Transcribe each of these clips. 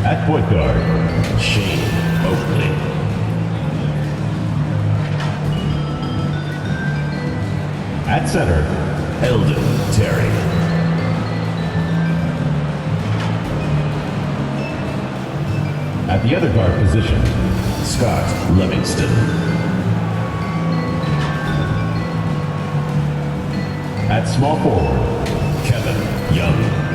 At point guard, Shane Oakley. At center, Eldon Terry. At the other guard position, Scott Livingston. At small forward, Kevin Young.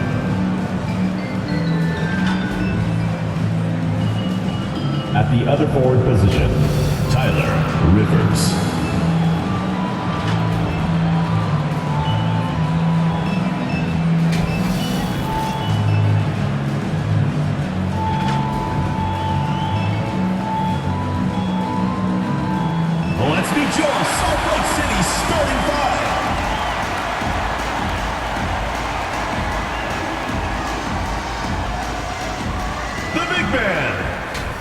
At the other forward position, Tyler Rivers. Let's meet your Salt Lake City starting five. The big man,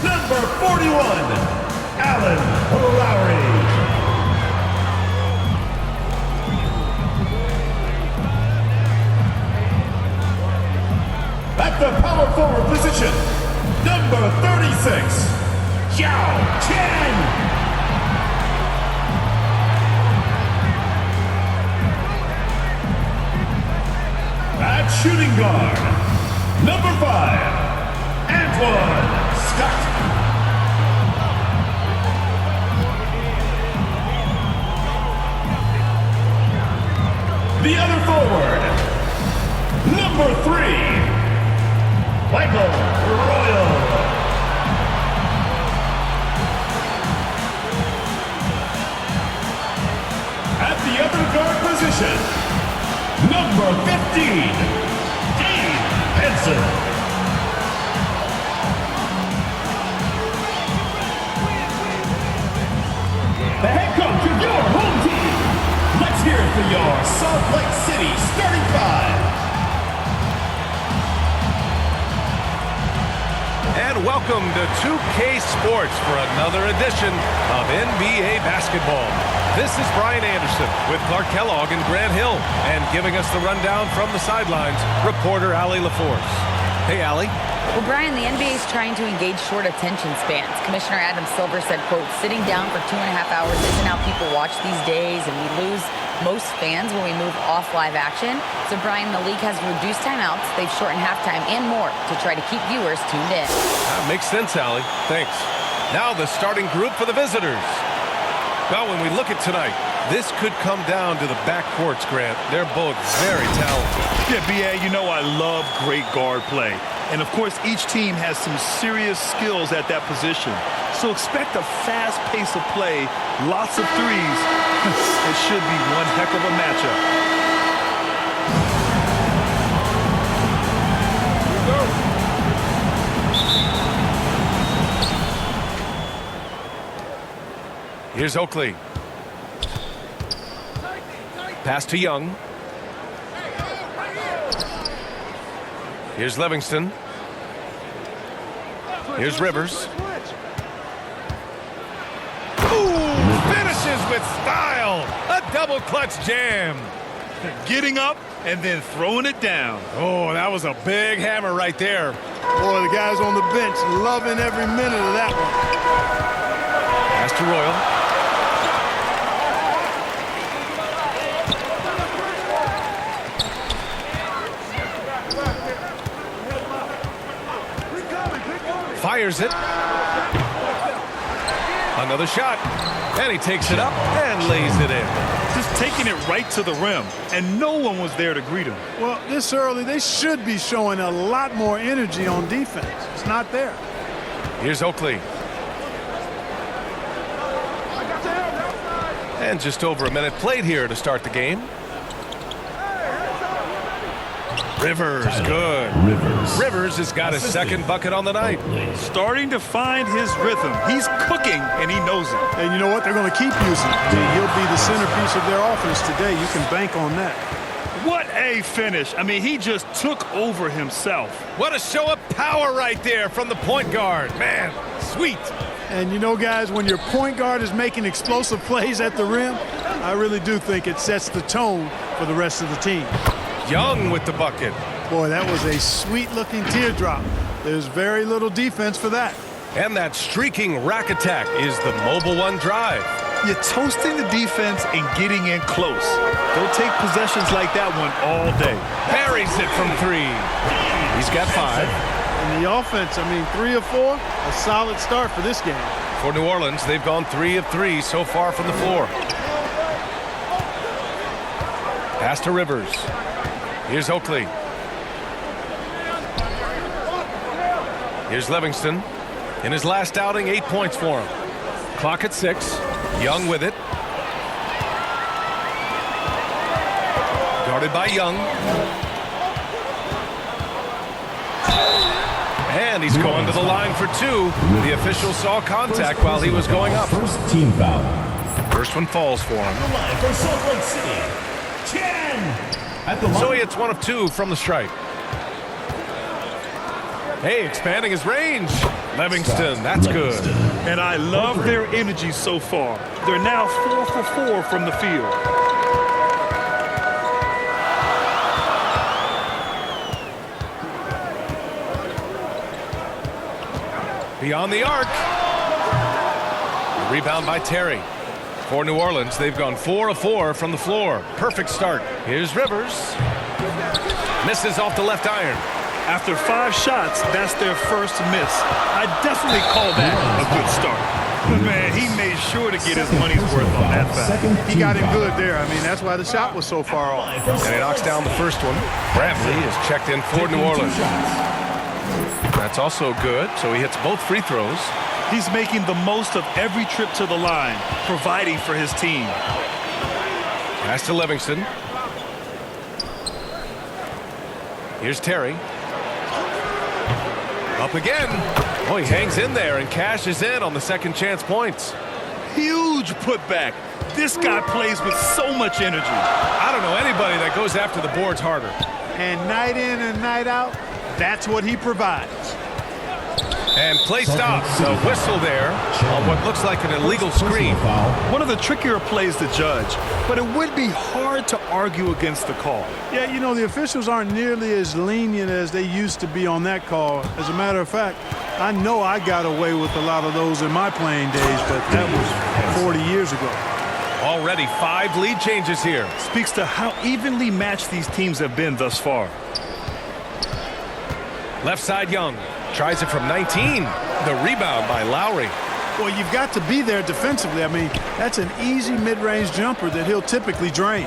number 41, Alan Lowry. At the power forward position, number 36, Yao Chen. At shooting guard, number 5, Antoine Scott. The other forward, number 3, Michael Royal. At the other guard position, number 15, Dave Henson. The head coach of your home team. Let's hear it for your Salt Lake City starting five. And welcome to 2K Sports for another edition of NBA basketball. This is Brian Anderson with Clark Kellogg and Grant Hill. And giving us the rundown from the sidelines, reporter Allie LaForce. Hey, Allie. Well, Brian, the NBA is trying to engage short attention spans. Commissioner Adam Silver said, quote, sitting down for 2.5 hours isn't how people watch these days, and we lose most fans when we move off live action. So, Brian, the league has reduced timeouts. They've shortened halftime and more to try to keep viewers tuned in. That makes sense, Allie. Thanks. Now the starting group for the visitors. Well, when we look at tonight, this could come down to the backcourts, Grant. They're both very talented. Yeah, B.A., you know I love great guard play. And, of course, each team has some serious skills at that position. So expect a fast pace of play, lots of threes. It should be one heck of a matchup. Here's Oakley. Pass to Young. Here's Livingston. Here's Rivers. Ooh, finishes with style. A double clutch jam. Getting up and then throwing it down. Oh, that was a big hammer right there. Boy, the guys on the bench loving every minute of that one. Pass to Royal. Fires it. Another shot. And he takes it up and lays it in. Just taking it right to the rim. And no one was there to greet him. Well, this early, they should be showing a lot more energy on defense. It's not there. Here's Oakley. And just over a minute played here to start the game. Rivers, good. Rivers has got his second bucket on the night. Starting to find his rhythm. He's cooking, and he knows it. And you know what? They're going to keep using him. He'll be the centerpiece of their offense today. You can bank on that. What a finish. I mean, he just took over himself. What a show of power right there from the point guard. Man, sweet. And you know, guys, when your point guard is making explosive plays at the rim, I really do think it sets the tone for the rest of the team. Young with the bucket. Boy, that was a sweet-looking teardrop. There's very little defense for that. And that streaking rack attack is the Mobile One drive. You're toasting the defense and getting in close. They'll take possessions like that one all day. Buries it from 3. He's got 5. And the offense, 3 of 4, a solid start for this game. For New Orleans, they've gone 3 of 3 so far from the floor. Pass to Rivers. Here's Oakley. Here's Livingston. In his last outing, 8 points for him. Clock at 6. Young with it. Guarded by Young. And he's going to the line for 2. The official saw contact while he was going up. First team foul. First one falls for him. The line for Salt Lake City. 10. At the line. So he hits 1 of 2 from the stripe. Hey, expanding his range. Livingston, that's good. And I love their energy so far. They're now 4 for 4 from the field. Beyond the arc. Rebound by Terry. For New Orleans, they've gone 4 of 4 from the floor. Perfect start. Here's Rivers. Misses off the left iron. After 5 shots, that's their first miss. I definitely call that a good start. But man, he made sure to get his money's worth on that foul. He got him good there. That's why the shot was so far off. And he knocks down the first one. Bradley is checked in for New Orleans. That's also good, so he hits both free throws. He's making the most of every trip to the line, providing for his team. Pass to Livingston. Here's Terry. Up again. Oh, he hangs in there and cashes in on the second chance points. Huge putback. This guy plays with so much energy. I don't know anybody that goes after the boards harder. And night in and night out, that's what he provides. And play stops. A whistle there on what looks like an illegal screen. One of the trickier plays to judge, but it would be hard to argue against the call. Yeah, the officials aren't nearly as lenient as they used to be on that call. As a matter of fact, I know I got away with a lot of those in my playing days, but that was 40 years ago. Already 5 lead changes here. Speaks to how evenly matched these teams have been thus far. Left side Young. Tries it from 19. The rebound by Lowry. Well, you've got to be there defensively. That's an easy mid-range jumper that he'll typically drain.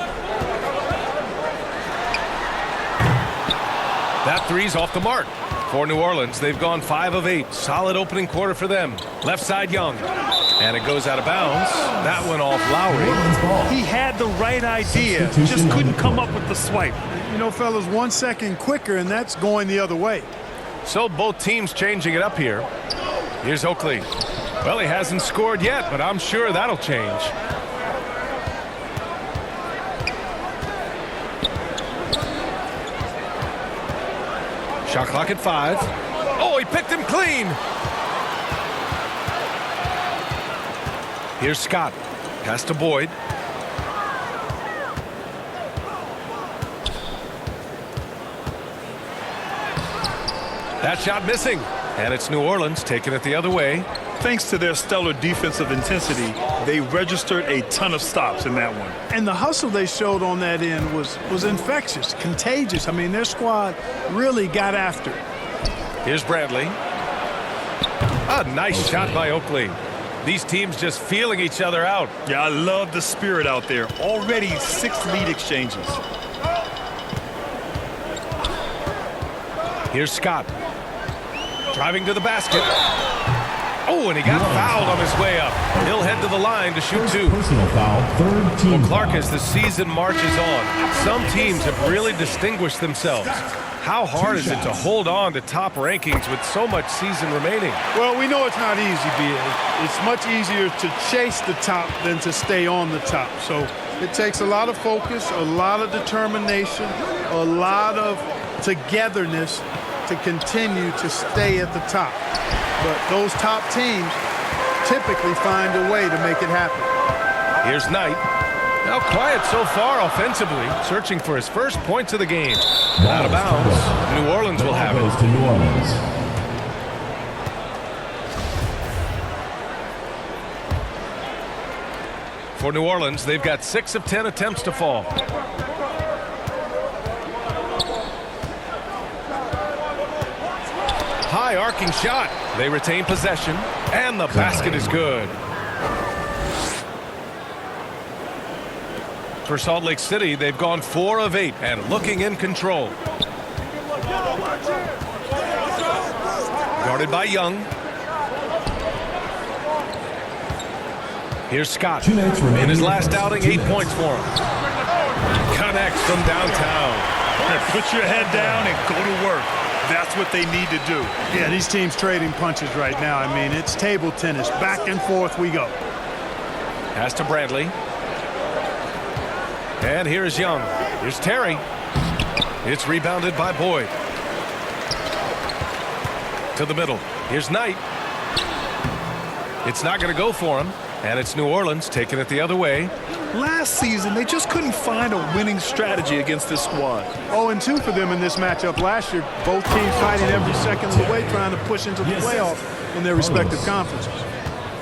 That three's off the mark. For New Orleans, they've gone 5 of 8. Solid opening quarter for them. Left side Young. And it goes out of bounds. That went off Lowry. He had the right idea, just couldn't come up with the swipe. Fellas, 1 second quicker, and that's going the other way. So both teams changing it up here. Here's Oakley. Well, he hasn't scored yet, but I'm sure that'll change. Shot clock at 5. Oh, he picked him clean. Here's Scott. Pass to Boyd. That shot missing. And it's New Orleans taking it the other way. Thanks to their stellar defensive intensity, they registered a ton of stops in that one. And the hustle they showed on that end was infectious, contagious. Their squad really got after it. Here's Bradley. A nice shot by Oakley. These teams just feeling each other out. Yeah, I love the spirit out there. Already 6 lead exchanges. Here's Scott. Driving to the basket. Oh, and he got fouled on his way up. He'll head to the line to shoot 2. Personal foul, third team. Well, Clark, as the season marches on, some teams have really distinguished themselves. How hard is it to hold on to top rankings with so much season remaining? Well, we know it's not easy, B.A. It's much easier to chase the top than to stay on the top. So it takes a lot of focus, a lot of determination, a lot of togetherness to continue to stay at the top. But those top teams typically find a way to make it happen. Here's Knight. Now quiet so far offensively, searching for his first points of the game. Out of bounds. New Orleans will have it. To New Orleans. For New Orleans, they've got 6 of 10 attempts to fall. High arcing shot. They retain possession, and the basket is good. For Salt Lake City, they've gone 4 of 8 and looking in control. Guarded by Young. Here's Scott. In his last outing, 8 points for him. Connects from downtown. Put your head down and go to work. That's what they need to do. Yeah, these teams trading punches right now. I mean, it's table tennis. Back and forth we go. Pass to Bradley. And here's Young. Here's Terry. It's rebounded by Boyd. To the middle. Here's Knight. It's not going to go for him. And it's New Orleans taking it the other way. Last season, they just couldn't find a winning strategy against this squad. 0-2 for them in this matchup last year. Both teams fighting every second of the way, trying to push into the playoff in their respective conferences.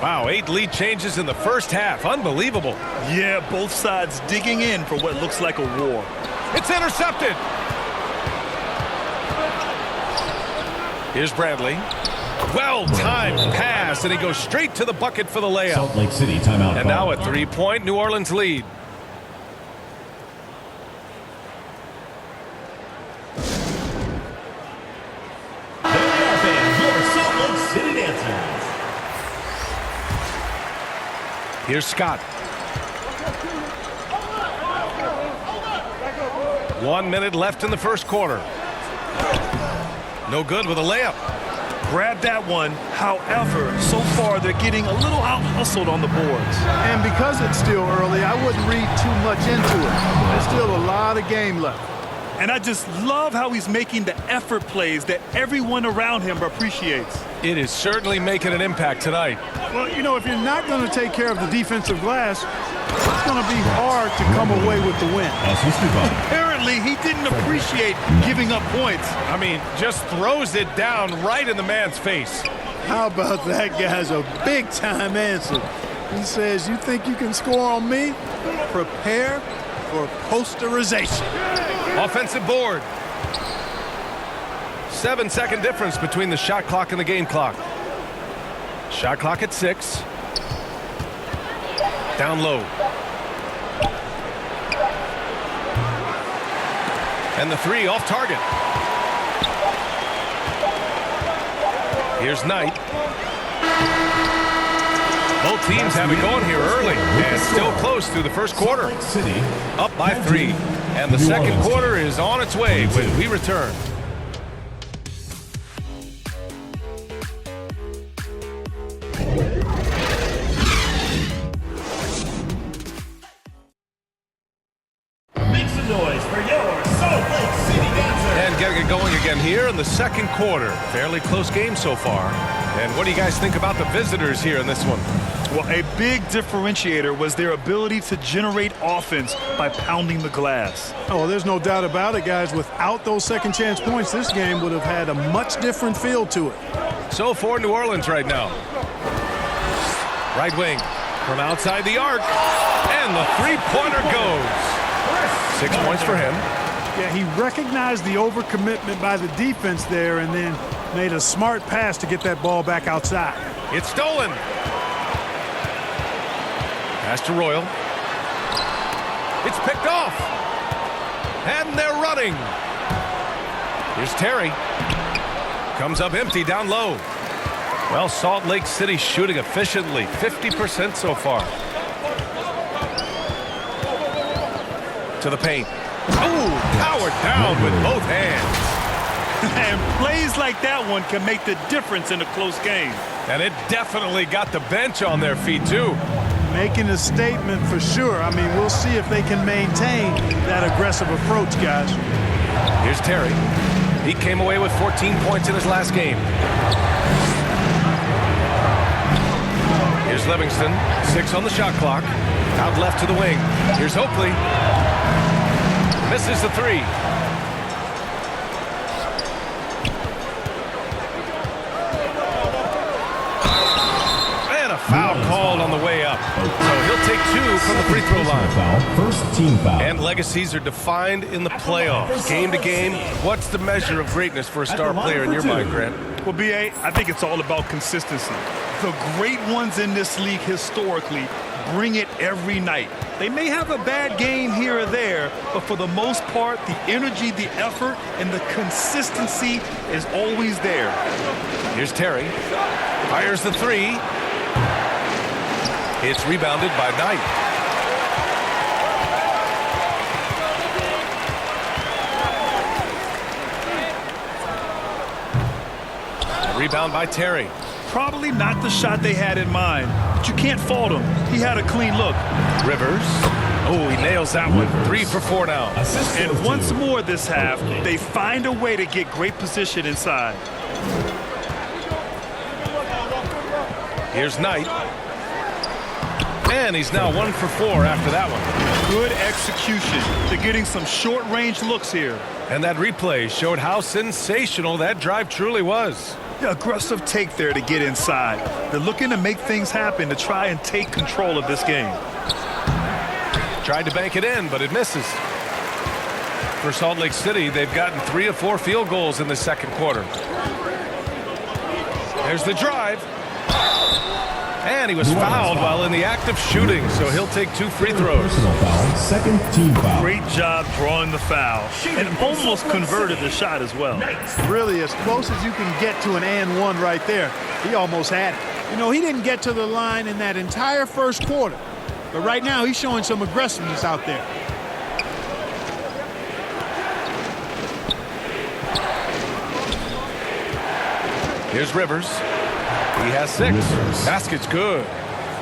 Wow, 8 lead changes in the first half. Unbelievable. Yeah, both sides digging in for what looks like a war. It's intercepted. Here's Bradley. Well-timed pass, and he goes straight to the bucket for the layup. Salt Lake City timeout. And now a 3-point New Orleans lead. There they are, fans, your Salt Lake City dancers. Here's Scott. 1 minute left in the first quarter. No good with a layup. Grab that one. However, so far they're getting a little out-hustled on the boards. And because it's still early, I wouldn't read too much into it. There's still a lot of game left. And I just love how he's making the effort plays that everyone around him appreciates. It is certainly making an impact tonight. Well, you know, if you're not going to take care of the defensive glass, it's going to be hard to come away with the win. Apparently, he didn't appreciate giving up points. I mean, just throws it down right in the man's face. How about that guy's a big-time answer? He says, you think you can score on me? Prepare for posterization. Offensive board. 7-second difference between the shot clock and the game clock. Shot clock at 6. Down low. And the 3 off target. Here's Knight. Both teams have it going here early and still close through the first quarter. Up by 3. And the second quarter is on its way when we return. Make some noise for your Salt Lake City dancers. And getting it going again here in the second quarter. Fairly close game so far. And what do you guys think about the visitors here in this one? Well, a big differentiator was their ability to generate offense by pounding the glass. Oh, there's no doubt about it, guys. Without those second chance points, this game would have had a much different feel to it. So for New Orleans right now. Right wing from outside the arc. And the three-pointer goes. 6 points for him. Yeah, he recognized the overcommitment by the defense there and then made a smart pass to get that ball back outside. It's stolen. Pass to Royal. It's picked off. And they're running. Here's Terry. Comes up empty down low. Well, Salt Lake City shooting efficiently. 50% so far. To the paint. Ooh, powered down with both hands. And plays like that one can make the difference in a close game. And it definitely got the bench on their feet, too. Making a statement for sure. I mean, we'll see if they can maintain that aggressive approach, guys. Here's Terry. He came away with 14 points in his last game. Here's Livingston. 6 on the shot clock. Out left to the wing. Here's Oakley. Misses the 3. And a foul called on the way up. So he'll take take 2 from the free throw line. Foul, first team foul. And legacies are defined in the playoffs. Game to game, what's the measure of greatness for a star player in your mind, Grant? Well, B.A., I think it's all about consistency. The great ones in this league historically bring it every night. They may have a bad game here or there, but for the most part, the energy, the effort, and the consistency is always there. Here's Terry. Fires the 3. It's rebounded by Knight. Rebound by Terry. Probably not the shot they had in mind, but you can't fault him. He had a clean look. Rivers. Oh, he nails that one. 3 for 4 now. And once more this half, they find a way to get great position inside. Here's Knight. And he's now 1 for 4 after that one. Good execution. They're getting some short-range looks here. And that replay showed how sensational that drive truly was. The aggressive take there to get inside. They're looking to make things happen to try and take control of this game. Tried to bank it in, but it misses. For Salt Lake City, they've gotten 3 of 4 field goals in the second quarter. There's the drive. And he was fouled while in the act of shooting, so he'll take 2 free throws. Personal foul, second team foul. Great job drawing the foul and almost converted the shot as well. Really as close as you can get to an and one right there. He almost had it. You know, he didn't get to the line in that entire first quarter. But right now, he's showing some aggressiveness out there. Here's Rivers. He has 6. Basket's good.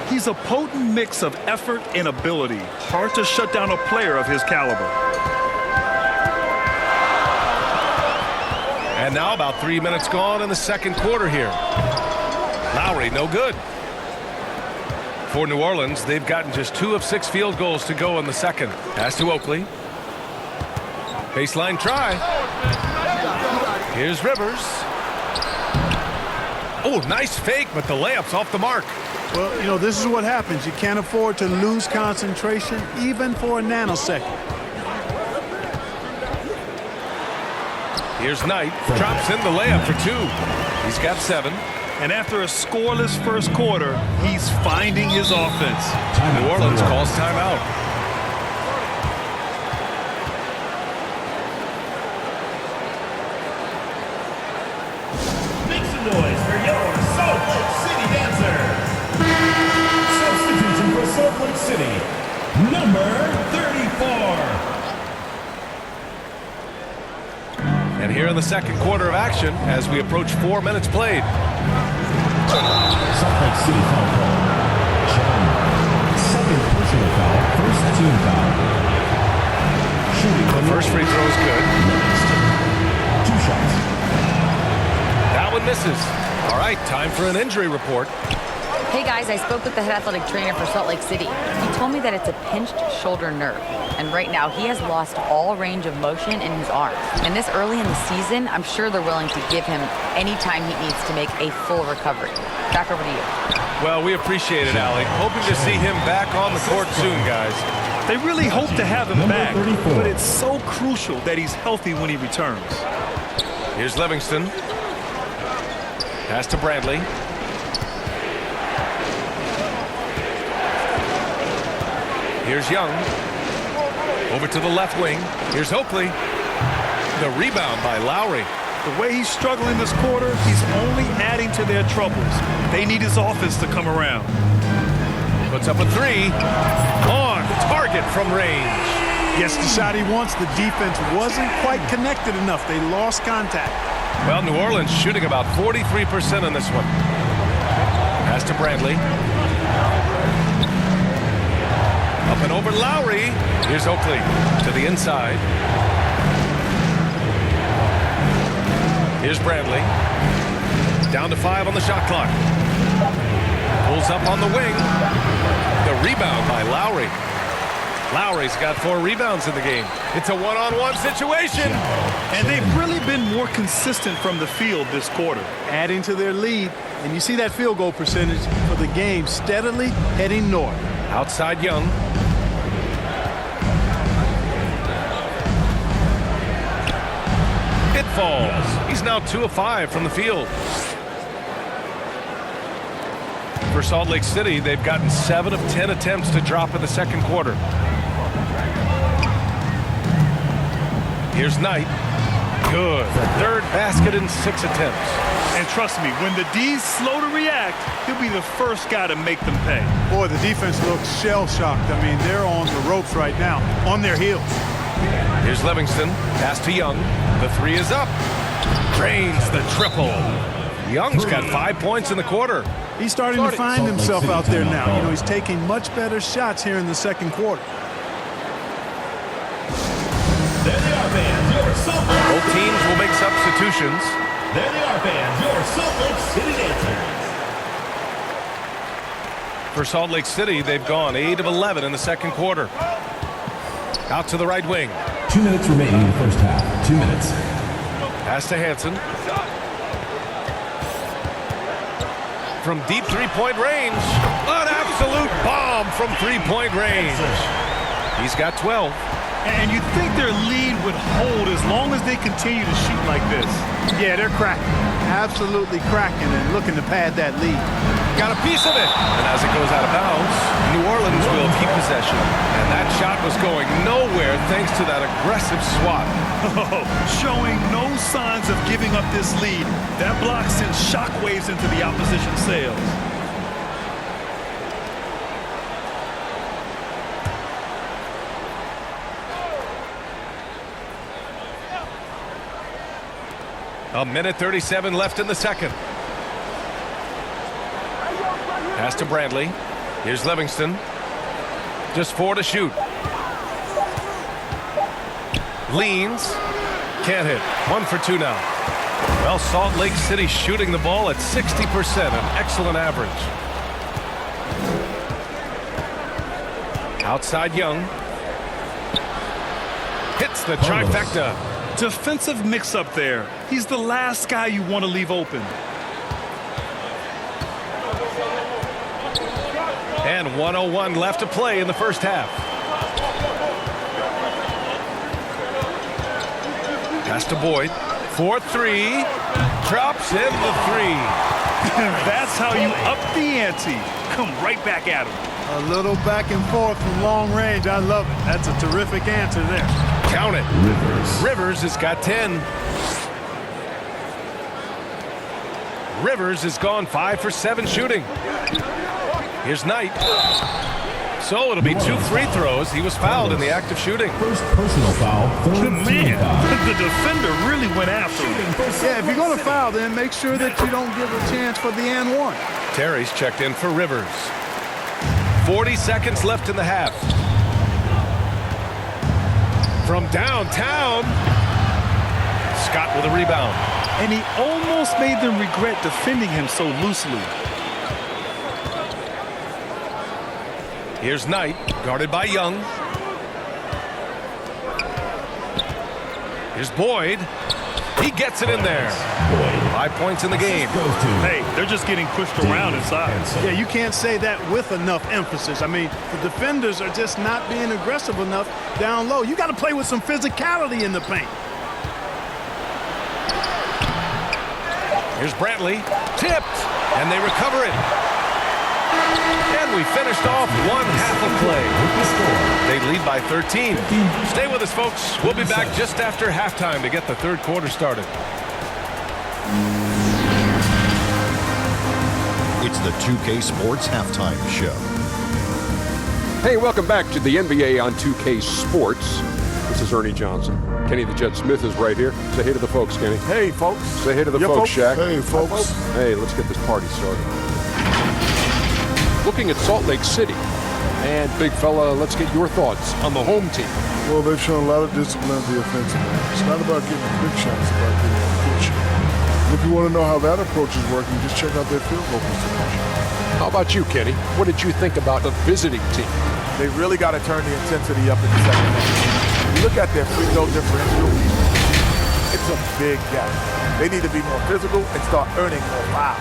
He's a potent mix of effort and ability. Hard to shut down a player of his caliber. And now about 3 minutes gone in the second quarter here. Lowry, no good. For New Orleans, they've gotten just 2 of 6 field goals to go in the second. Pass to Oakley. Baseline try. Here's Rivers. Oh, nice fake, but the layup's off the mark. Well, you know, this is what happens. You can't afford to lose concentration even for a nanosecond. Here's Knight. Drops in the layup for 2. He's got 7. And after a scoreless first quarter, he's finding his offense. New Orleans calls timeout. Make some noise for your Salt Lake City dancers. Substitution for Salt Lake City, number 34. And here in the second quarter of action as we approach 4 minutes played. Salt Lake City foul call. John. Second personal foul, first team foul. Shooting The first free throw is good. 2 shots. That one misses. All right, time for an injury report. Hey guys, I spoke with the head athletic trainer for Salt Lake City. He told me that it's a pinched shoulder nerve. And right now, he has lost all range of motion in his arm. And this early in the season, I'm sure they're willing to give him any time he needs to make a full recovery. Back over to you. Well, we appreciate it, Allie. Hoping to see him back on the court soon, guys. They really hope to have him Number back, 34. but it's so crucial that he's healthy when he returns. Here's Livingston. Pass to Bradley. Here's Young. Over to the left wing. Here's Oakley. The rebound by Lowry. The way he's struggling this quarter, he's only adding to their troubles. They need his offense to come around. Puts up a 3. On target from range. Gets the shot he wants. The defense wasn't quite connected enough. They lost contact. Well, New Orleans shooting about 43% on this one. Pass to Bradley. Up and over Lowry. Here's Oakley to the inside. Here's Bradley. Down to 5 on the shot clock. Pulls up on the wing. The rebound by Lowry. Lowry's got 4 rebounds in the game. It's a one-on-one situation. And they've really been more consistent from the field this quarter. Adding to their lead. And you see that field goal percentage for the game steadily heading north. Outside Young. It falls. He's now 2 of 5 from the field. For Salt Lake City, they've gotten 7 of 10 attempts to drop in the second quarter. Here's Knight. Good. Third basket in 6 attempts. And trust me, when the D's slow to react, he'll be the first guy to make them pay. Boy, the defense looks shell-shocked. I mean, they're on the ropes right now, on their heels. Here's Livingston. Pass to Young. The 3 is up. Drains the triple. Young's got 5 points in the quarter. He's starting to find himself out there now. You know, he's taking much better shots here in the second quarter. There they are, fans. Your Salt Lake. Both teams will make substitutions. There they are, fans. Your Salt Lake City dancers. For Salt Lake City, they've gone 8 of 11 in the second quarter. Out to the right wing. 2 minutes remaining in the first half. 2 minutes. Pass to Hansen. From deep three-point range. An absolute bomb from three-point range. He's got 12. And you'd think their lead would hold as long as they continue to shoot like this. Yeah, they're cracking. Absolutely cracking and looking to pad that lead. Got a piece of it. And as it goes out of bounds, New Orleans will keep possession. And that shot was going nowhere thanks to that aggressive swat. Showing no signs of giving up this lead. That block sends shockwaves into the opposition sails. A minute 37 left in the second. Pass to Bradley. Here's Livingston. Just 4 to shoot. Leans. Can't hit. 1 for 2 now. Well, Salt Lake City shooting the ball at 60%, an excellent average. Outside Young. Hits the trifecta. Defensive mix-up there. He's the last guy you want to leave open. And 1:01 left to play in the first half. Pass to Boyd. 4-3. Drops in the 3. That's how you up the ante. Come right back at him. A little back and forth from long range. I love it. That's a terrific answer there. Count it. Rivers has got 10. Rivers has gone 5 for 7 shooting. Here's Knight. So it'll be 2 free throws. He was fouled in the act of shooting. First personal foul. Third team Man, foul. the defender really went after him. Yeah, if you're going to foul, then make sure that you don't give a chance for the and one. Terry's checked in for Rivers. 40 seconds left in the half. From downtown, Scott with a rebound. And he almost made them regret defending him so loosely. Here's Knight, guarded by Young. Here's Boyd. He gets it in there. 5 points in the game. Hey, they're just getting pushed around inside. Yeah, you can't say that with enough emphasis. I mean, the defenders are just not being aggressive enough down low. You got to play with some physicality in the paint. Here's Brantley. Tipped. And they recover it. And we finished off 1 half of play. They lead by 13. Stay with us, folks. We'll be back just after halftime to get the third quarter started. It's the 2K Sports Halftime Show. Hey, welcome back to the NBA on 2K Sports. This is Ernie Johnson. Kenny the Jet Smith is right here. Say hey to the folks, Kenny. Hey, folks. Say hey to the folks, Shaq. Hey, folks. Hey, let's get this party started. Looking at Salt Lake City. And, big fella, let's get your thoughts on the home team. Well, they've shown a lot of discipline on the offensive end. It's not about getting quick shots, it's about getting a good shot. If you want to know how that approach is working, just check out their field goal percentage. How about you, Kenny? What did you think about the visiting team? They really got to turn the intensity up in the second half. You look at their free throw differential, it's a big gap. They need to be more physical and start earning more fouls.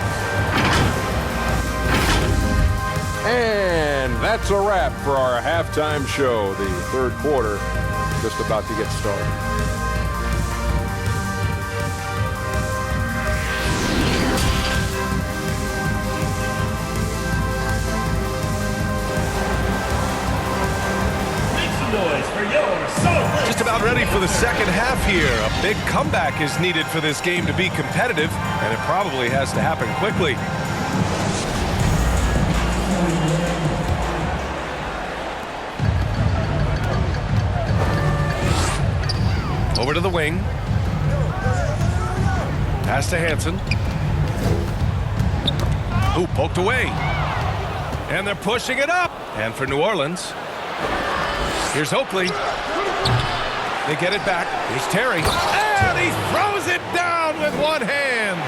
And that's a wrap for our halftime show. The third quarter just about to get started. Just about ready for the second half here. A big comeback is needed for this game to be competitive, and it probably has to happen quickly. Over to the wing. Pass to Hansen. Ooh, poked away. And they're pushing it up. And for New Orleans, here's Oakley. They get it back. Here's Terry. And he throws it down with one hand.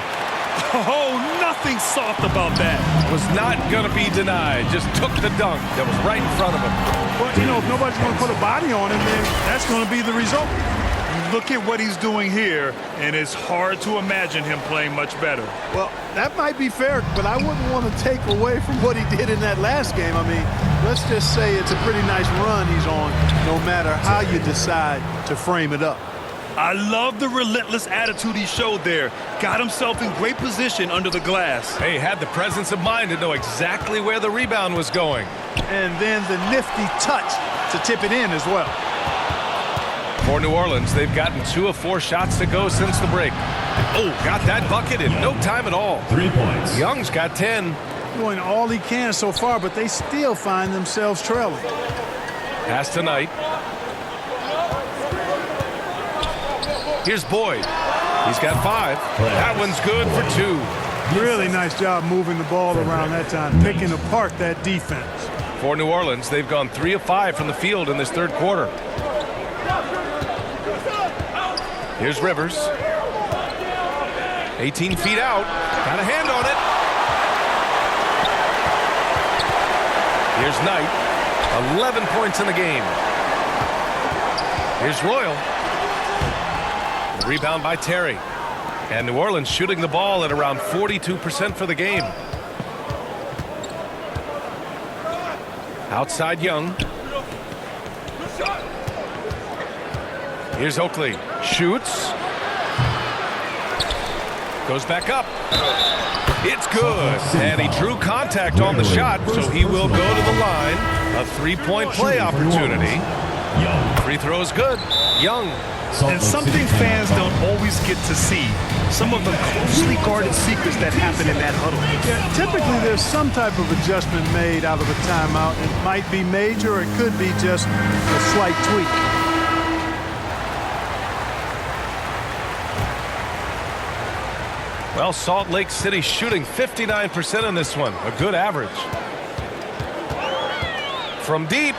Oh, nothing soft about that. Was not going to be denied. Just took the dunk that was right in front of him. Well, you know, if nobody's going to put a body on him, then that's going to be the result. Look at what he's doing here, and it's hard to imagine him playing much better. Well, that might be fair, but I wouldn't want to take away from what he did in that last game. I mean, let's just say it's a pretty nice run he's on, no matter how you decide to frame it up. I love the relentless attitude he showed there. Got himself in great position under the glass. He had the presence of mind to know exactly where the rebound was going. And then the nifty touch to tip it in as well. For New Orleans, they've gotten 2 of 4 shots to go since the break. Oh, got that bucket in no time at all. 3 points. Young's got 10. Doing all he can so far, but they still find themselves trailing. Pass to Knight. Here's Boyd. He's got 5. That one's good for 2. Really nice job moving the ball around that time, picking apart that defense. For New Orleans, they've gone 3 of 5 from the field in this third quarter. Here's Rivers. 18 feet out. Got a hand on it. Here's Knight. 11 points in the game. Here's Royal. Rebound by Terry. And New Orleans shooting the ball at around 42% for the game. Outside Young. Here's Oakley. Shoots. Goes back up. It's good. And he drew contact on the shot, so he will go to the line. A 3-point play opportunity. Free throw is good. Young. And something fans don't always get to see. Some of the closely guarded secrets that happen in that huddle. Yeah, typically there's some type of adjustment made out of a timeout. It might be major or it could be just a slight tweak. Well, Salt Lake City shooting 59% in this one. A good average. From deep.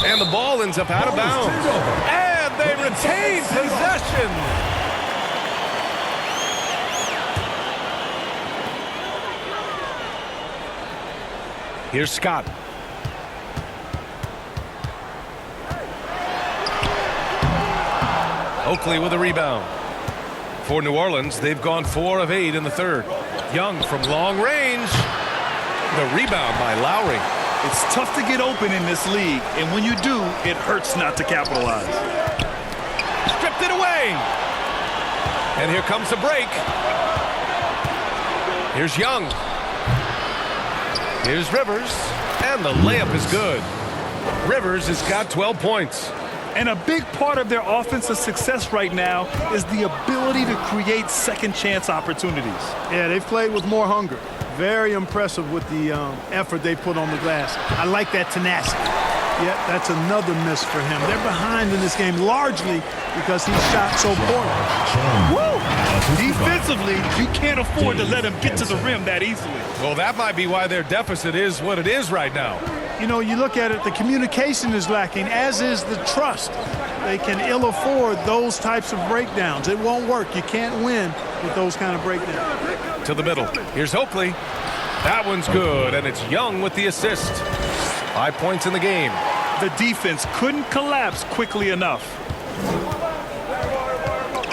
And the ball ends up out of bounds. And they retain possession. Here's Scott. Oakley with a rebound. For New Orleans, they've gone 4 of 8 in the third. Young from long range. The rebound by Lowry. It's tough to get open in this league, and when you do, it hurts not to capitalize. Stripped it away. And here comes the break. Here's Young. Here's Rivers. And the layup is good. Rivers has got 12 points. And a big part of their offensive success right now is the ability to create second chance opportunities. Yeah, they've played with more hunger. Very impressive with the effort they put on the glass. I like that tenacity. Yeah, that's another miss for him. They're behind in this game largely because he shot so poorly. Woo! Defensively, you can't afford to let him get to the rim that easily. Well, that might be why their deficit is what it is right now. You know, you look at it, the communication is lacking, as is the trust. They can ill afford those types of breakdowns. It won't work. You can't win with those kind of breakdowns. To the middle. Here's Oakley. That one's good, and it's Young with the assist. 5 points in the game. The defense couldn't collapse quickly enough.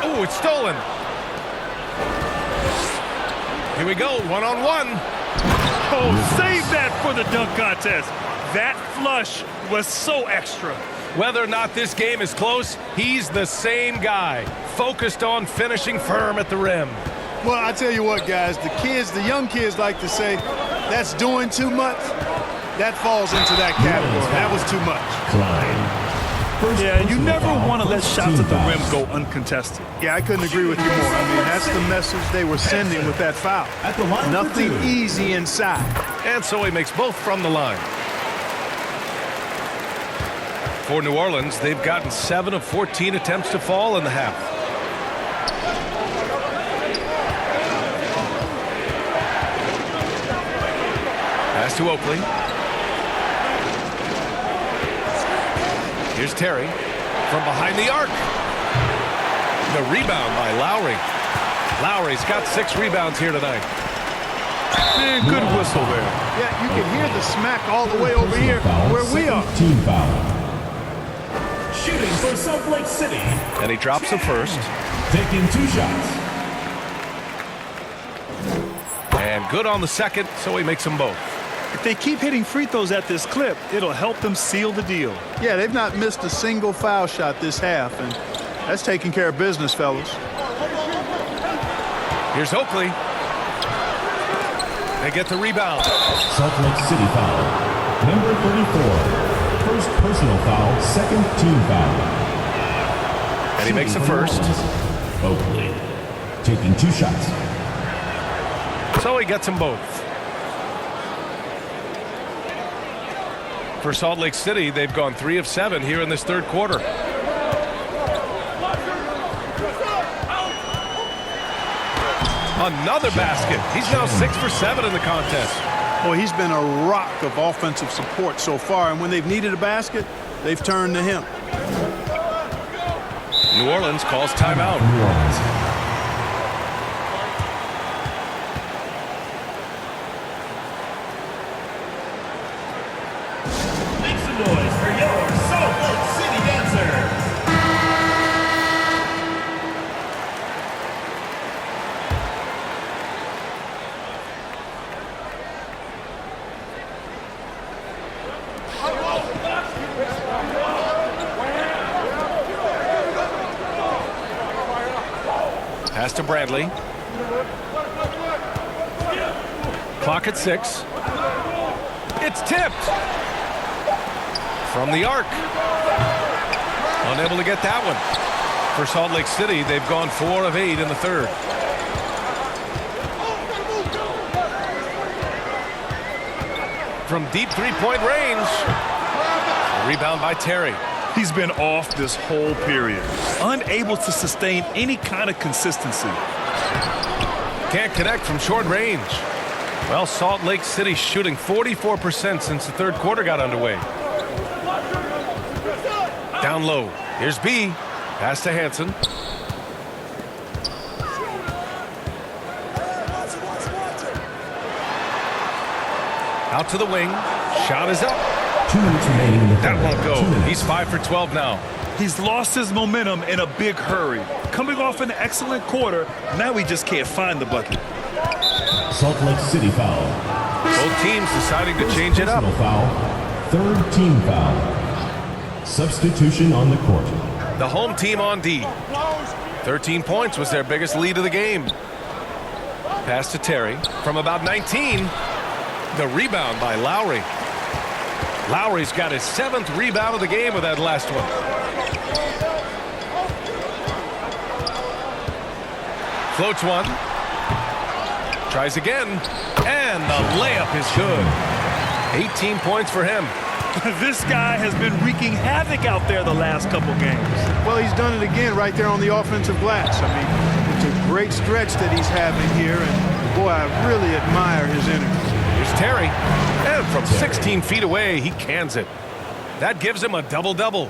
Oh, it's stolen. Here we go, one-on-one. Oh, save that for the dunk contest. That flush was so extra. Whether or not this game is close, he's the same guy, focused on finishing firm at the rim. Well, I tell you what, guys, the young kids like to say, that's doing too much. That falls into that category. That was too much. Yeah, you never want to let shots at the rim go uncontested. Yeah, I couldn't agree with you more. I mean, that's the message they were sending with that foul. Nothing easy inside. And so he makes both from the line. For New Orleans, they've gotten 7 of 14 attempts to fall in the half. Pass to Oakley. Here's Terry from behind the arc. The rebound by Lowry. Lowry's got 6 rebounds here tonight. Man, good whistle there. Yeah, you can hear the smack all the way over here where we are. Team foul. Shooting for Salt Lake City. And he drops the first. Taking 2 shots. And good on the second, so he makes them both. If they keep hitting free throws at this clip, it'll help them seal the deal. Yeah, they've not missed a single foul shot this half, and that's taking care of business, fellas. Here's Oakley. They get the rebound. Salt Lake City foul. Number 34. First personal foul, second team foul. And he makes the first. Oakley taking 2 shots. So he gets them both. For Salt Lake City, they've gone 3 of 7 here in this third quarter. Another basket. He's now 6 for 7 in the contest. Boy, he's been a rock of offensive support so far, and when they've needed a basket, they've turned to him. New Orleans calls timeout. New Orleans. Make some noise for your Salt Lake City dancer. Pass to Bradley. Clock at 6. It's tipped. From the arc. Unable to get that one. For Salt Lake City, they've gone 4 of 8 in the third. From deep three-point range. Rebound by Terry. He's been off this whole period, unable to sustain any kind of consistency. Can't connect from short range. Well, Salt Lake City shooting 44% since the third quarter got underway. Down low. Here's B. Pass to Hansen. Out to the wing. Shot is up. 2 minutes remaining in the That third. won't 2 go. minutes. He's 5 for 12 now. He's lost his momentum in a big hurry. Coming off an excellent quarter, now he just can't find the bucket. Salt Lake City foul. Both teams deciding to change it up. Personal foul. Third team foul. Substitution on the court. The home team on D. 13 points was their biggest lead of the game. Pass to Terry from about 19. The rebound by Lowry. Lowry's got his 7th rebound of the game with that last one. Floats one. Tries again. And the layup is good. 18 points for him. This guy has been wreaking havoc out there the last couple games. Well, he's done it again right there on the offensive glass. I mean, it's a great stretch that he's having here, and boy, I really admire his energy. Here's Terry. And from 16 feet away, he cans it. That gives him a double-double.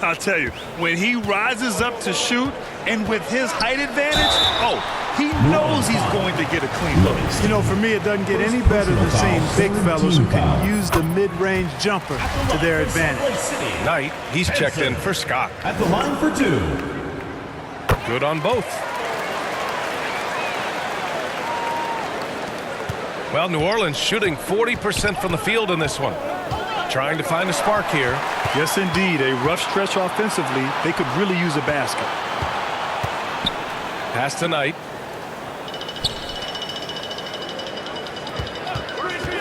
I'll tell you, when he rises up to shoot, and with his height advantage, oh, he knows he's going to get a clean look. You know, for me, it doesn't get any better than seeing big fellas who can use the mid-range jumper to their advantage. Knight, he's checked in for Scott. At the line for 2. Good on both. Well, New Orleans shooting 40% from the field in this one. Trying to find a spark here. Yes, indeed. A rough stretch offensively. They could really use a basket. Pass to Knight.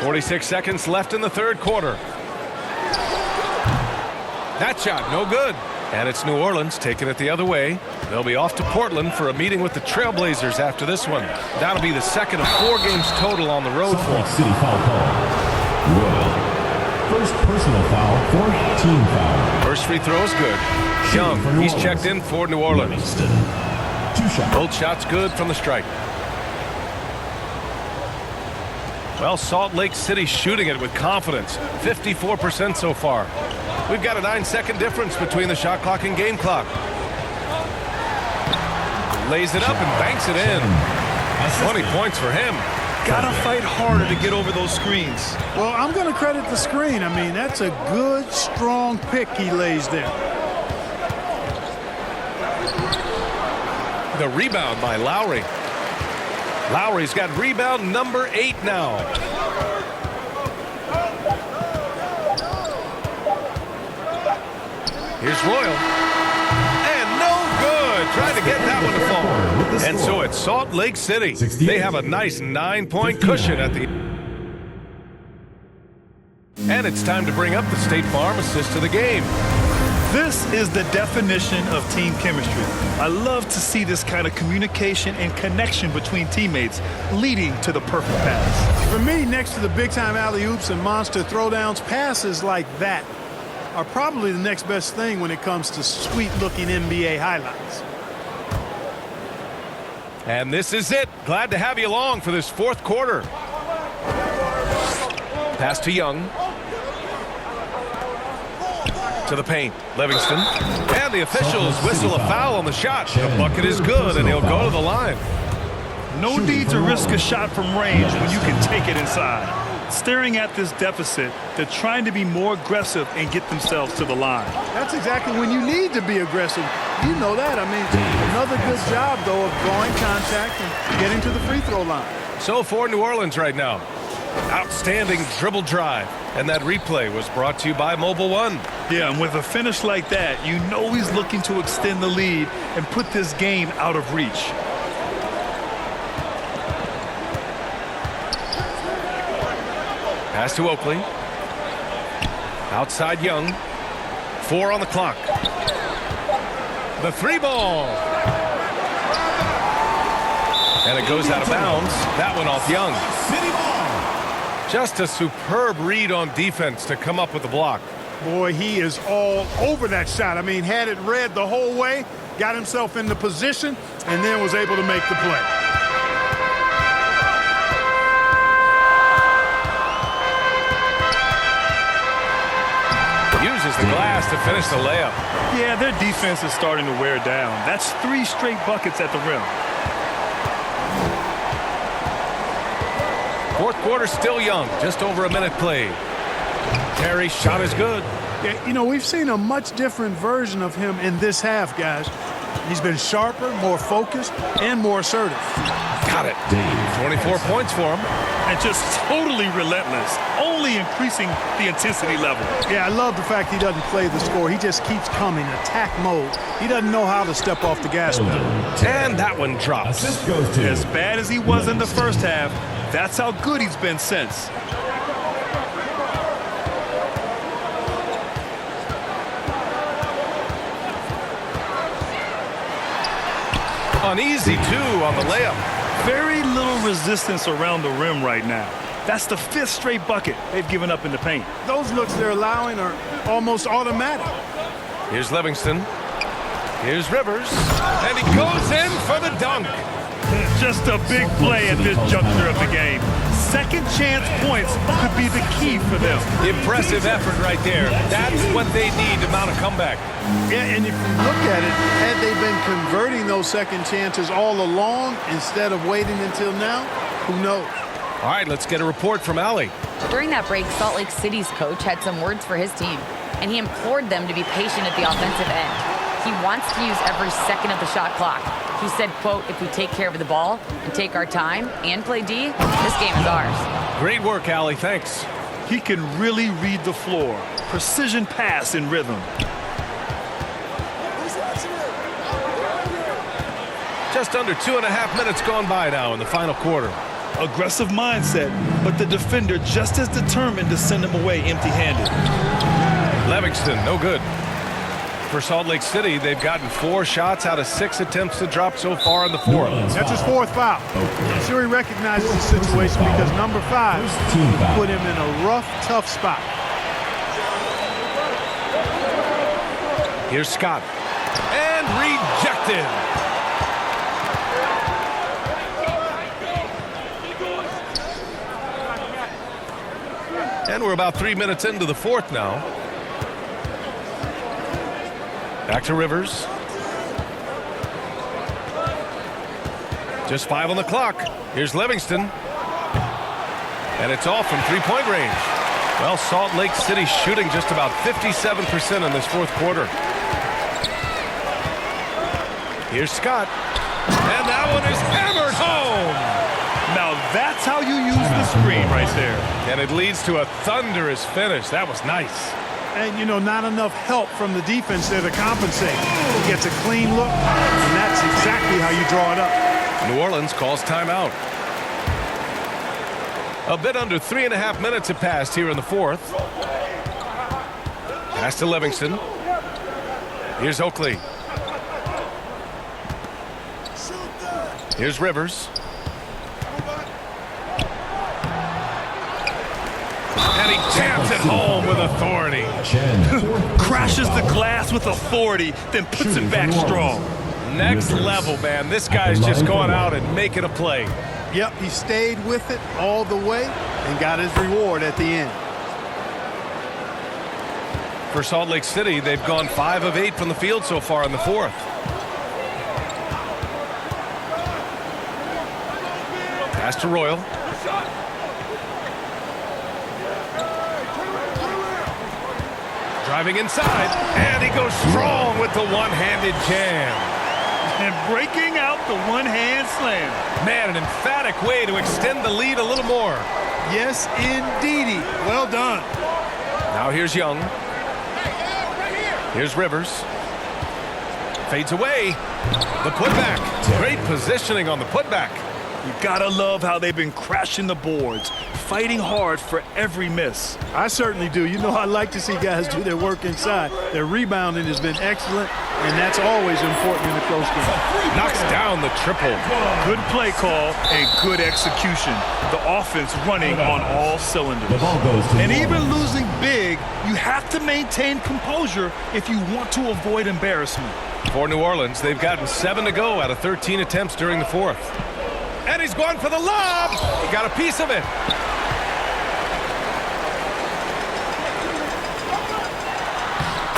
46 seconds left in the third quarter. That shot, no good. And it's New Orleans taking it the other way. They'll be off to Portland for a meeting with the Trailblazers after this one. That'll be the second of 4 games total on the road Salt for Lake them. City foul call. Royal. First personal foul, 4th team foul. First free throw is good. Young, For New he's Orleans. checked in for New Orleans. Livingston. 2 shots. Both shots good from the stripe. Well, Salt Lake City shooting it with confidence. 54% so far. We've got a 9-second difference between the shot clock and game clock. Lays it up and banks it in. 20 points for him. Gotta fight harder to get over those screens. Well, I'm going to credit the screen. I mean, that's a good, strong pick he lays there. The rebound by Lowry. Lowry's got rebound number 8 now. Here's Royal. And no good. Trying to get that one to fall. And so it's Salt Lake City. They have a nice 9-point cushion at the... And it's time to bring up the State Farm assist of the game. This is the definition of team chemistry. I love to see this kind of communication and connection between teammates leading to the perfect pass. For me, next to the big-time alley-oops and monster throwdowns, passes like that are probably the next best thing when it comes to sweet-looking NBA highlights. And this is it. Glad to have you along for this fourth quarter. Pass to Young. To the paint. Livingston. And the officials whistle a foul on the shot. The bucket is good, and he'll go to the line. No need to risk a shot from range when you can take it inside. Staring at this deficit, they're trying to be more aggressive and get themselves to the line. That's exactly when you need to be aggressive. You know that. I mean, another good job, though, of drawing contact and getting to the free throw line. So for New Orleans right now. Outstanding dribble drive. And that replay was brought to you by Mobile One. Yeah, and with a finish like that, you know he's looking to extend the lead and put this game out of reach. Pass to Oakley. Outside Young. 4 on the clock. The 3 ball. And it goes out of bounds. That one off Young. Just a superb read on defense to come up with the block. Boy, he is all over that shot. I mean, had it read the whole way, got himself in the position, and then was able to make the play. Uses the glass to finish the layup. Yeah, their defense is starting to wear down. That's 3 straight buckets at the rim. Fourth quarter still Young. Just over a minute played. Terry's shot is good. Yeah, you know, we've seen a much different version of him in this half, guys. He's been sharper, more focused, and more assertive. Got it. 24 points for him. And just totally relentless, only increasing the intensity level. Yeah, I love the fact he doesn't play the score. He just keeps coming, attack mode. He doesn't know how to step off the gas pedal. And that one drops. Assist goes to As bad as he was in the first half, that's how good he's been since. Uneasy, too, on the layup. Very little resistance around the rim right now. That's the 5th straight bucket they've given up in the paint. Those looks they're allowing are almost automatic. Here's Livingston. Here's Rivers. And he goes in for the dunk. Just a big play at this juncture of the game. Second chance points could be the key for them. Impressive effort right there. That's what they need to mount a comeback. Yeah, and if you look at it, had they been converting those second chances all along instead of waiting until now, who knows? All right, let's get a report from Allie. During that break, Salt Lake City's coach had some words for his team, and he implored them to be patient at the offensive end. He wants to use every second of the shot clock. He said, quote, if we take care of the ball and take our time and play D, this game is ours. Great work, Allie. Thanks. He can really read the floor. Precision pass in rhythm. Just under 2.5 minutes gone by now in the final quarter. Aggressive mindset, but the defender just as determined to send him away empty-handed. Livingston, no good. For Salt Lake City, they've gotten 4 shots out of 6 attempts to drop so far in the fourth. That's his 4th foul. I'm sure he recognizes the situation because number 5 put him in a rough, tough spot. Here's Scott. And rejected. And we're about 3 minutes into the fourth now. Back to Rivers. Just 5 on the clock. Here's Livingston. And it's off from three-point range. Well, Salt Lake City shooting just about 57% in this fourth quarter. Here's Scott. And that one is hammered home. Now that's how you use the screen right there. And it leads to a thunderous finish. That was nice. And, you know, not enough help from the defense there to compensate. He gets a clean look, and that's exactly how you draw it up. New Orleans calls timeout. A bit under 3.5 minutes have passed here in the fourth. Pass to Livingston. Here's Oakley. Here's Rivers. And he jams it home with authority. Crashes the glass with authority, then puts it back strong. Next level, man. This guy's just going out and making a play. Yep, he stayed with it all the way and got his reward at the end. For Salt Lake City, they've gone 5 of 8 from the field so far in the fourth. Pass to Royal. Driving inside, and he goes strong with the one-handed jam. And breaking out the one-hand slam. Man, an emphatic way to extend the lead a little more. Yes, indeedy. Well done. Now here's Young. Here's Rivers. Fades away. The putback. Great positioning on the putback. You gotta love how they've been crashing the boards, fighting hard for every miss. I certainly do. You know, I like to see guys do their work inside. Their rebounding has been excellent, and that's always important in a close game. Knocks down the triple. Good play call and good execution. The offense running on all cylinders. The ball goes to And New even Orleans. losing big, you have to maintain composure if you want to avoid embarrassment. For New Orleans, they've gotten 7 to go out of 13 attempts during the fourth. And he's going for the lob. He got a piece of it.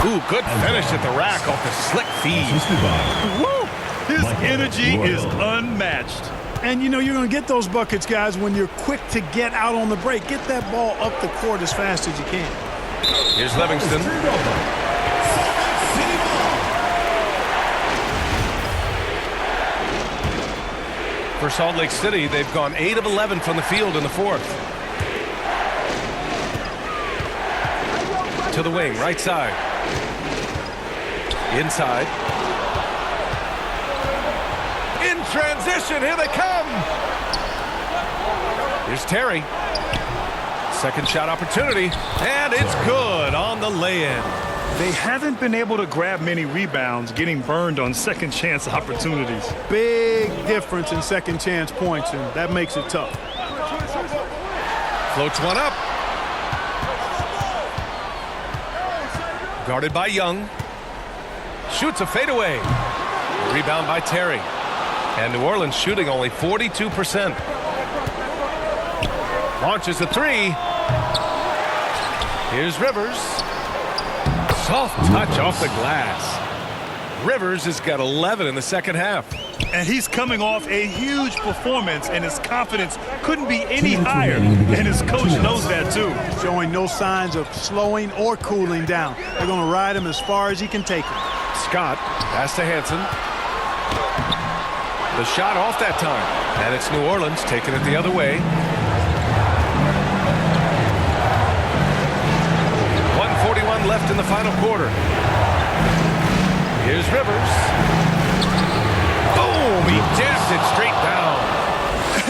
Ooh, good finish at the rack off the slick feed. Woo! His energy is unmatched. And, you know, you're going to get those buckets, guys, when you're quick to get out on the break. Get that ball up the court as fast as you can. Here's Livingston. For Salt Lake City, they've gone 8 of 11 from the field in the fourth. To the wing, right side. Inside. In transition, here they come. Here's Terry. Second shot opportunity, and it's good on the lay-in. They haven't been able to grab many rebounds, getting burned on second chance opportunities. Big difference in second chance points, and that makes it tough. Floats one up. Guarded by Young. Shoots a fadeaway. Rebound by Terry. And New Orleans shooting only 42%. Launches a three. Here's Rivers. Soft touch off the glass. Rivers has got 11 in the second half. And he's coming off a huge performance, and his confidence couldn't be any higher. And his coach knows that, too. Showing no signs of slowing or cooling down. They're going to ride him as far as he can take him. Scott, pass to Hansen. The shot off that time. And it's New Orleans taking it the other way. 1:41 left in the final quarter. Here's Rivers. Boom! He jabs it straight down.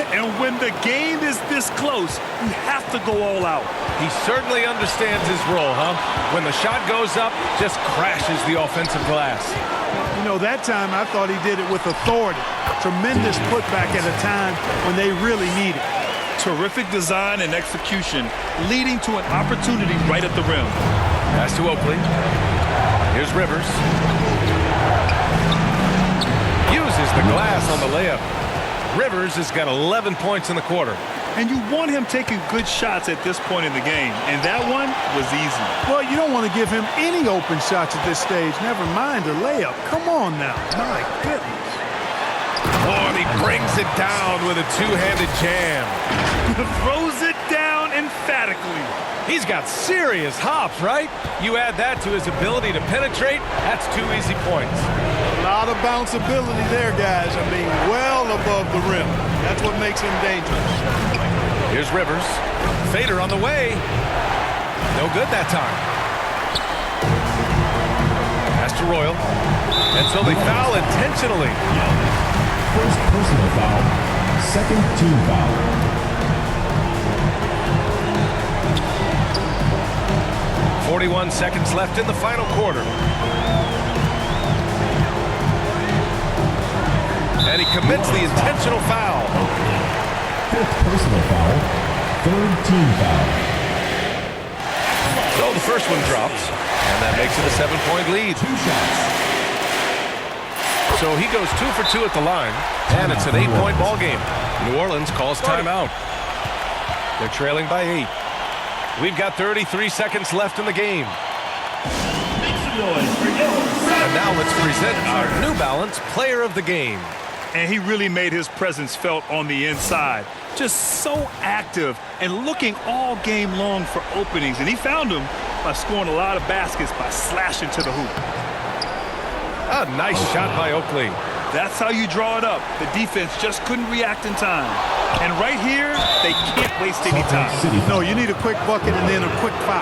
And when the game is this close, you have to go all out. He certainly understands his role, huh? When the shot goes up, just crashes the offensive glass. You know, that time I thought he did it with authority. Tremendous putback at a time when they really need it. Terrific design and execution, leading to an opportunity right at the rim. Pass to Oakley. Here's Rivers. Uses the glass on the layup. Rivers has got 11 points in the quarter. And you want him taking good shots at this point in the game. And that one was easy. Well, you don't want to give him any open shots at this stage. Never mind a layup. Come on now. My goodness. Oh, and he brings it down with a two-handed jam. Throws it down emphatically. He's got serious hops, right? You add that to his ability to penetrate, that's 2 easy points. A lot of bounceability there, guys. I mean, well above the rim. That's what makes him dangerous. Here's Rivers. Fader on the way. No good that time. Pass to Royal. And so they foul intentionally. First personal foul. Second team foul. .41 seconds left in the final quarter. And he commits the intentional foul. Fifth personal foul. Third team foul. So the first one drops, and that makes it a 7-point lead. 2 shots. So he goes 2 for 2 at the line, and it's an 8-point ball game. New Orleans calls timeout. They're trailing by 8. We've got 33 seconds left in the game. And now let's present our New Balance Player of the Game. And he really made his presence felt on the inside. Just so active and looking all game long for openings. And he found them by scoring a lot of baskets by slashing to the hoop. A nice shot by Oakley. That's how you draw it up. The defense just couldn't react in time. And right here, they can't waste any time. No, you need a quick bucket and then a quick foul.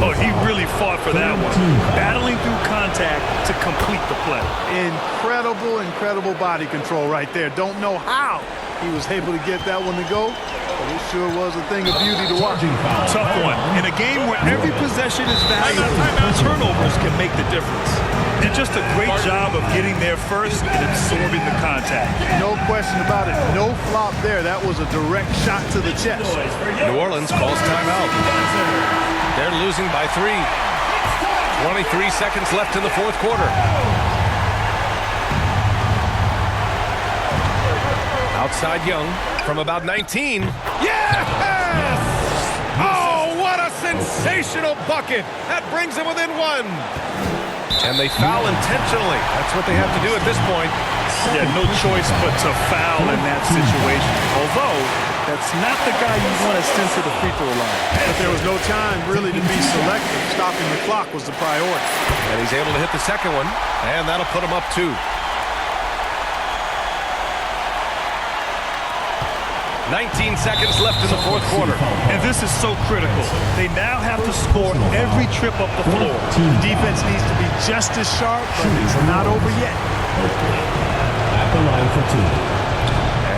Oh, he really fought for that one. Battling through contact to complete the play. Incredible, incredible body control right there. Don't know how he was able to get that one to go, but it sure was a thing of beauty to watch. Tough one. In a game where every possession is valuable, turnovers can make the difference. And just a great job of getting there first and absorbing the contact. No question about it. No flop there. That was a direct shot to the chest. New Orleans calls timeout. They're losing by 3. 23 seconds left in the fourth quarter. Outside Young from about 19. Yes! Oh, what a sensational bucket. That brings them within 1. And they foul intentionally. That's what they have to do at this point. Yeah, no choice but to foul in that situation. Although, that's not the guy you want to send to the free throw line. But there was no time really to be selective. Stopping the clock was the priority. And he's able to hit the second one, and that'll put him up 2. 19 seconds left in the fourth quarter. And this is so critical. They now have to score every trip up the floor. Defense needs to be just as sharp, but it's not over yet. At the line for 2.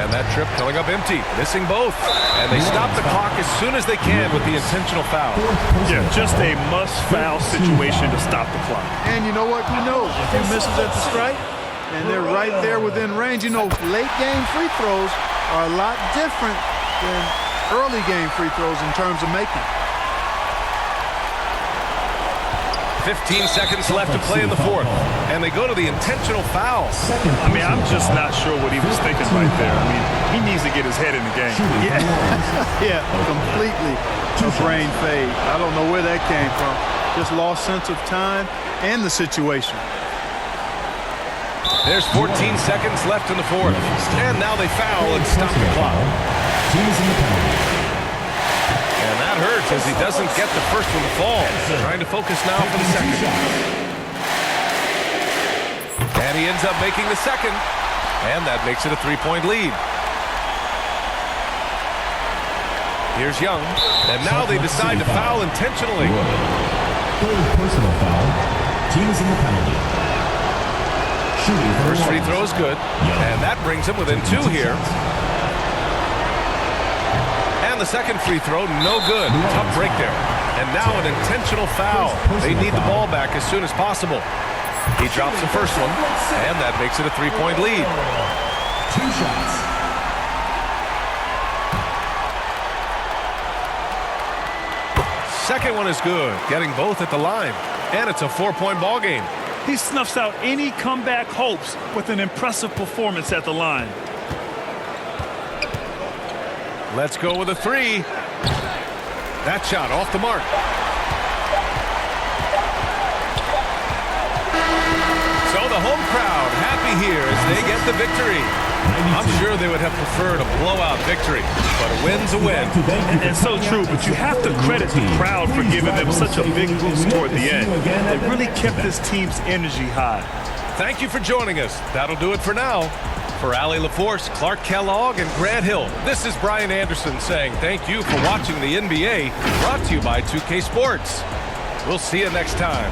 And that trip coming up empty, missing both. And they stop the clock as soon as they can with the intentional foul. Yeah, just a must-foul situation to stop the clock. And you know what? Who knows? A few misses at the stripe, and they're right there within range. You know, late game free throws are a lot different than early game free throws in terms of making. 15 seconds left to play in the fourth, and they go to the intentional foul. I mean, I'm just not sure what he was thinking right there. I mean, he needs to get his head in the game. Yeah, completely a brain fade. I don't know where that came from. Just lost sense of time and the situation. There's 14 seconds left in the fourth, and now they foul and stop the clock. And that hurts as he doesn't get the first one to fall. Trying to focus now for the second. And he ends up making the second. And that makes it a 3-point lead. Here's Young. And now they decide to foul intentionally. Third personal foul. Team is in the penalty. Shooting First free throw is good. And that brings him within 2 here. And the second free throw, no good. Tough break there. And now an intentional foul. They need the ball back as soon as possible. He drops the first one, and that makes it a 3-point lead. 2 shots. Second one is good, getting both at the line. And it's a 4-point ball game. He snuffs out any comeback hopes with an impressive performance at the line. Let's go with a 3. That shot off the mark. So the home crowd happy here as they get the victory. I'm sure they would have preferred a blowout victory, but a win's a win. And so true, but you have to credit the crowd for giving them such a big boost toward the end. They really kept this team's energy high. Thank you for joining us. That'll do it for now. For Allie LaForce, Clark Kellogg, and Grant Hill, this is Brian Anderson saying thank you for watching the NBA, brought to you by 2K Sports. We'll see you next time.